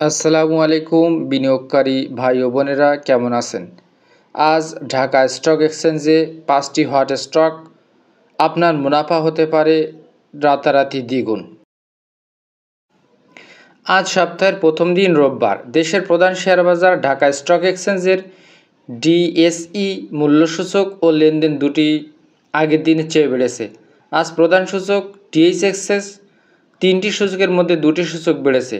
আসসালামু আলাইকুম বিনিয়োগকারী ভাই ও বোনেরা, কেমন আছেন? আজ ঢাকা স্টক এক্সচেঞ্জে 5টি হট স্টক আপনার মুনাফা হতে পারে রাতারাতি দ্বিগুণ। আজ সপ্তাহের প্রথম দিন রোববার। দেশের প্রধান শেয়ার বাজার ঢাকা স্টক এক্সচেঞ্জের ডিএসই মূল্যসূচক ও লেনদেন দুটি আগের দিনের চেয়ে বেড়েছে। আজ প্রধান সূচক ডিএইচএক্সএস 3টি সূচকের মধ্যে 2টি সূচক বেড়েছে।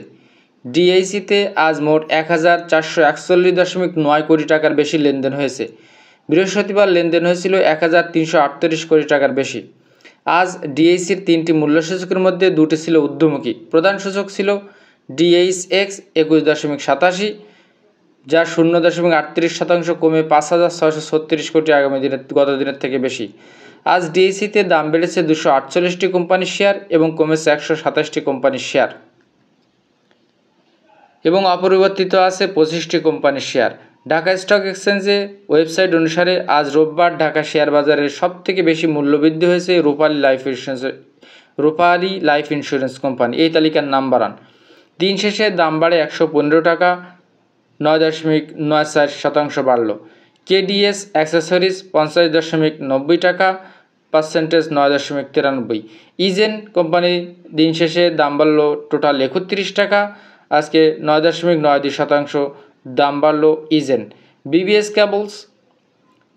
ডিএইসিতে আজ মোট 1441.9 কোটি টাকার বেশি লেনদেন হয়েছে। বৃহস্পতিবার লেনদেন হয়েছিল 1338 কোটি টাকার বেশি। আজ ডিএইসির 3টি মূল্যসূচকের মধ্যে 2টি ছিল ঊর্ধ্বমুখী। প্রধান সূচক ছিল ডিএইচএক্স 21.87, যা 0.38% কমে 5,636 কোটি গত দিনের থেকে বেশি। আজ ডিএইসিতে দাম বেড়েছে 248টি কোম্পানির শেয়ার এবং কমেছে 127টি কোম্পানির শেয়ার এবং অপরিবর্তিত আছে 25টি কোম্পানির শেয়ার। ঢাকা স্টক এক্সচেঞ্জে ওয়েবসাইট অনুসারে আজ রোববার ঢাকা শেয়ার বাজারের সবথেকে বেশি মূল্যবৃদ্ধি হয়েছে রূপালী লাইফ ইন্স্যুরেন্স কোম্পানি। এই তালিকার নাম্বার 1। দিন শেষে দাম বাড়ে 115 টাকা, 9.94% বাড়ল। কেডিএস অ্যাক্সেসরিজ 50.90 টাকা, পার্সেন্টেজ 9.93। ইজেন কোম্পানি দিন শেষে দাম বাড়ল টোটাল 31 টাকা, আজকে 9.92% দাম বাড়ল ইজেন। বিবিএস কেবলস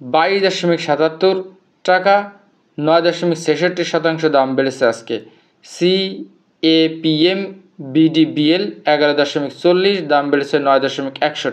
22.77 টাকা, 9.66% দাম বেড়েছে আজকে। সিএপিএম বিডিবিএল 11.40, দাম বেড়েছে 9.61।